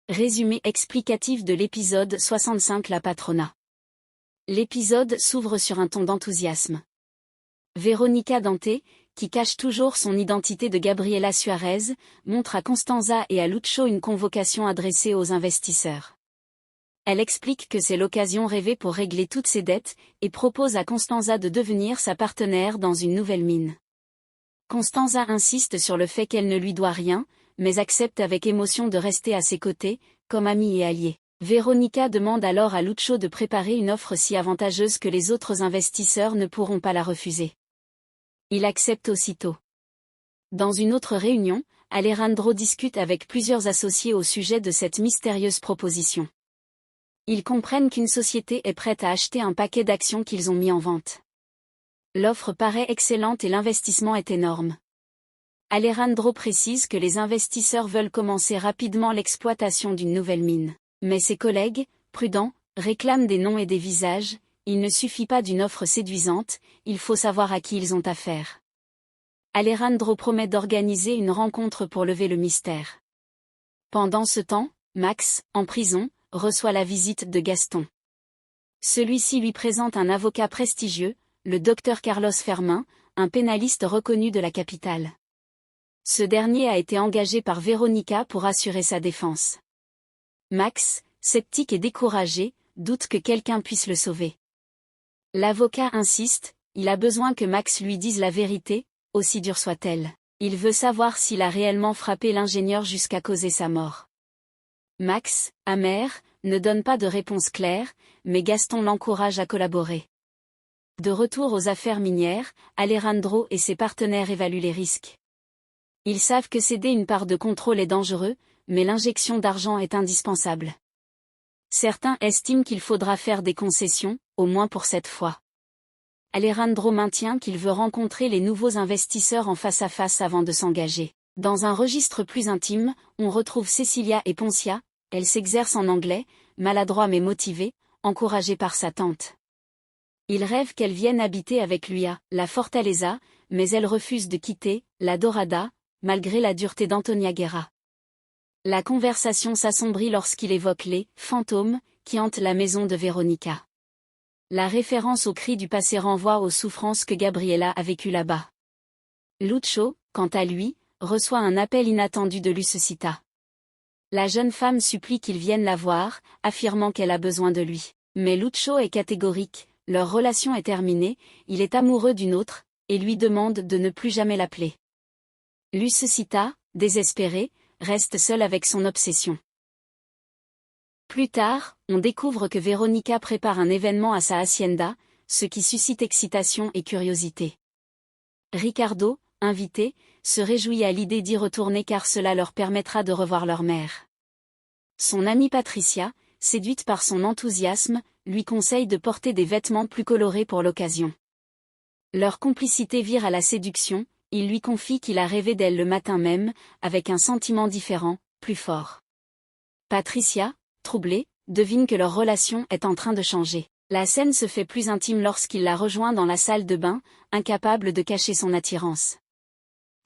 Résumé explicatif de l'épisode 65 La Patrona. L'épisode s'ouvre sur un ton d'enthousiasme. Veronica Dante, qui cache toujours son identité de Gabriela Suarez, montre à Constanza et à Lucho une convocation adressée aux investisseurs. Elle explique que c'est l'occasion rêvée pour régler toutes ses dettes, et propose à Constanza de devenir sa partenaire dans une nouvelle mine. Constanza insiste sur le fait qu'elle ne lui doit rien, mais accepte avec émotion de rester à ses côtés, comme amie et alliée. Veronica demande alors à Lucho de préparer une offre si avantageuse que les autres investisseurs ne pourront pas la refuser. Il accepte aussitôt. Dans une autre réunion, Alejandro discute avec plusieurs associés au sujet de cette mystérieuse proposition. Ils comprennent qu'une société est prête à acheter un paquet d'actions qu'ils ont mis en vente. L'offre paraît excellente et l'investissement est énorme. Alejandro précise que les investisseurs veulent commencer rapidement l'exploitation d'une nouvelle mine. Mais ses collègues, prudents, réclament des noms et des visages. Il ne suffit pas d'une offre séduisante, il faut savoir à qui ils ont affaire. Alejandro promet d'organiser une rencontre pour lever le mystère. Pendant ce temps, Max, en prison, reçoit la visite de Gaston. Celui-ci lui présente un avocat prestigieux, le docteur Carlos Fermin, un pénaliste reconnu de la capitale. Ce dernier a été engagé par Veronica pour assurer sa défense. Max, sceptique et découragé, doute que quelqu'un puisse le sauver. L'avocat insiste, il a besoin que Max lui dise la vérité, aussi dure soit-elle. Il veut savoir s'il a réellement frappé l'ingénieur jusqu'à causer sa mort. Max, amer, ne donne pas de réponse claire, mais Gaston l'encourage à collaborer. De retour aux affaires minières, Alejandro et ses partenaires évaluent les risques. Ils savent que céder une part de contrôle est dangereux, mais l'injection d'argent est indispensable. Certains estiment qu'il faudra faire des concessions, au moins pour cette fois. Alejandro maintient qu'il veut rencontrer les nouveaux investisseurs en face à face avant de s'engager. Dans un registre plus intime, on retrouve Cecilia et Poncia, elle s'exerce en anglais, maladroit mais motivé, encouragée par sa tante. Il rêve qu'elle vienne habiter avec lui à la Fortaleza, mais elle refuse de quitter la Dorada, malgré la dureté d'Antonia Guerra. La conversation s'assombrit lorsqu'il évoque les fantômes qui hantent la maison de Veronica. La référence au cri du passé renvoie aux souffrances que Gabriela a vécues là-bas. Lucho, quant à lui, reçoit un appel inattendu de Lucecita. La jeune femme supplie qu'il vienne la voir, affirmant qu'elle a besoin de lui. Mais Lucho est catégorique, leur relation est terminée, il est amoureux d'une autre, et lui demande de ne plus jamais l'appeler. Lucecita, désespérée, reste seule avec son obsession. Plus tard, on découvre que Veronica prépare un événement à sa hacienda, ce qui suscite excitation et curiosité. Ricardo, invité, se réjouit à l'idée d'y retourner car cela leur permettra de revoir leur mère. Son amie Patricia, séduite par son enthousiasme, lui conseille de porter des vêtements plus colorés pour l'occasion. Leur complicité vire à la séduction, il lui confie qu'il a rêvé d'elle le matin même, avec un sentiment différent, plus fort. Patricia, troublée, devine que leur relation est en train de changer. La scène se fait plus intime lorsqu'il la rejoint dans la salle de bain, incapable de cacher son attirance.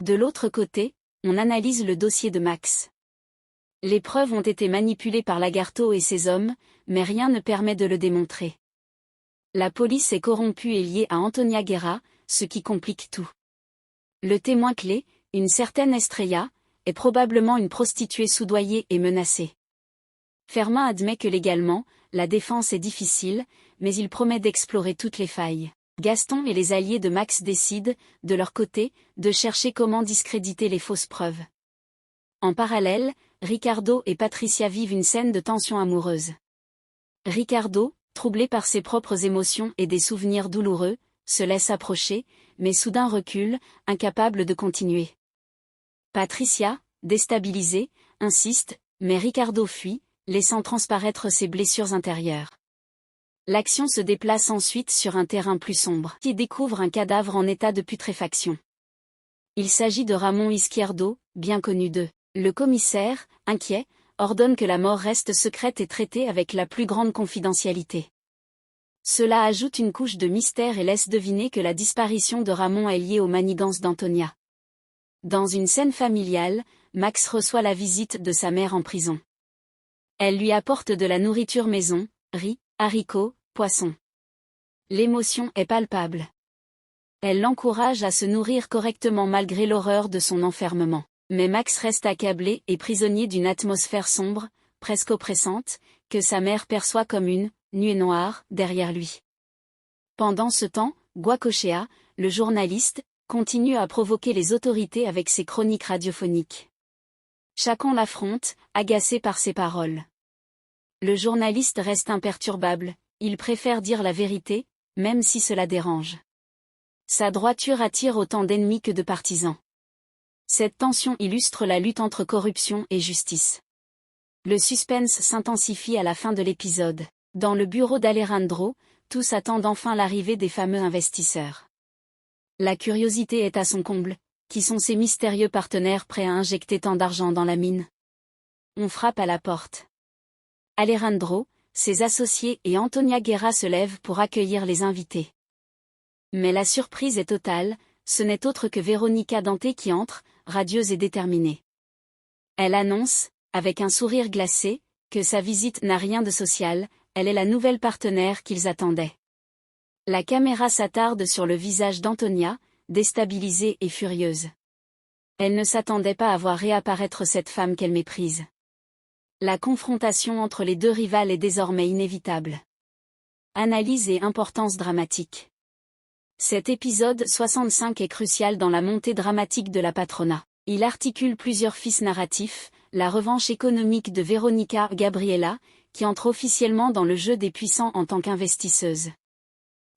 De l'autre côté, on analyse le dossier de Max. Les preuves ont été manipulées par Lagarto et ses hommes, mais rien ne permet de le démontrer. La police est corrompue et liée à Antonia Guerra, ce qui complique tout. Le témoin clé, une certaine Estrella, est probablement une prostituée soudoyée et menacée. Fermin admet que légalement, la défense est difficile, mais il promet d'explorer toutes les failles. Gaston et les alliés de Max décident, de leur côté, de chercher comment discréditer les fausses preuves. En parallèle, Ricardo et Patricia vivent une scène de tension amoureuse. Ricardo, troublé par ses propres émotions et des souvenirs douloureux, se laisse approcher, mais soudain recule, incapable de continuer. Patricia, déstabilisée, insiste, mais Ricardo fuit, laissant transparaître ses blessures intérieures. L'action se déplace ensuite sur un terrain plus sombre, qui découvre un cadavre en état de putréfaction. Il s'agit de Ramon Izquierdo, bien connu d'eux. Le commissaire, inquiet, ordonne que la mort reste secrète et traitée avec la plus grande confidentialité. Cela ajoute une couche de mystère et laisse deviner que la disparition de Ramon est liée aux manigances d'Antonia. Dans une scène familiale, Max reçoit la visite de sa mère en prison. Elle lui apporte de la nourriture maison, riz, haricots, poissons. L'émotion est palpable. Elle l'encourage à se nourrir correctement malgré l'horreur de son enfermement. Mais Max reste accablé et prisonnier d'une atmosphère sombre, presque oppressante, que sa mère perçoit comme une nuée noire derrière lui. Pendant ce temps, Goicoechea, le journaliste, continue à provoquer les autorités avec ses chroniques radiophoniques. Chacun l'affronte, agacé par ses paroles. Le journaliste reste imperturbable, il préfère dire la vérité, même si cela dérange. Sa droiture attire autant d'ennemis que de partisans. Cette tension illustre la lutte entre corruption et justice. Le suspense s'intensifie à la fin de l'épisode. Dans le bureau d'Alejandro, tous attendent enfin l'arrivée des fameux investisseurs. La curiosité est à son comble. Qui sont ces mystérieux partenaires prêts à injecter tant d'argent dans la mine? On frappe à la porte. Alejandro, ses associés et Antonia Guerra se lèvent pour accueillir les invités. Mais la surprise est totale, ce n'est autre que Veronica Dante qui entre, radieuse et déterminée. Elle annonce, avec un sourire glacé, que sa visite n'a rien de social, elle est la nouvelle partenaire qu'ils attendaient. La caméra s'attarde sur le visage d'Antonia, déstabilisée et furieuse. Elle ne s'attendait pas à voir réapparaître cette femme qu'elle méprise. La confrontation entre les deux rivales est désormais inévitable. Analyse et importance dramatique. Cet épisode 65 est crucial dans la montée dramatique de la Patrona. Il articule plusieurs fils narratifs, la revanche économique de Veronica Gabriela, qui entre officiellement dans le jeu des puissants en tant qu'investisseuse.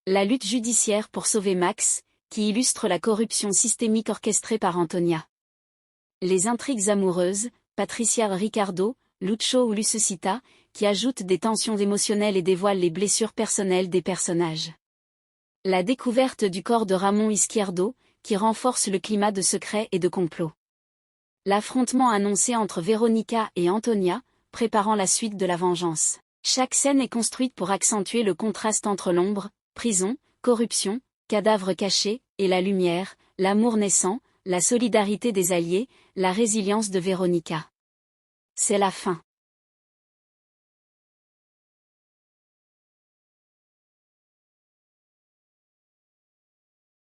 La lutte judiciaire pour sauver Max, qui illustre la corruption systémique orchestrée par Antonia. Les intrigues amoureuses, Patricia Ricardo, Lucho ou Lucecita, qui ajoutent des tensions émotionnelles et dévoilent les blessures personnelles des personnages. La découverte du corps de Ramon Izquierdo, qui renforce le climat de secret et de complot. L'affrontement annoncé entre Veronica et Antonia, préparant la suite de la vengeance. Chaque scène est construite pour accentuer le contraste entre l'ombre, prison, corruption, cadavre caché, et la lumière, l'amour naissant, la solidarité des alliés, la résilience de Veronica. C'est la fin.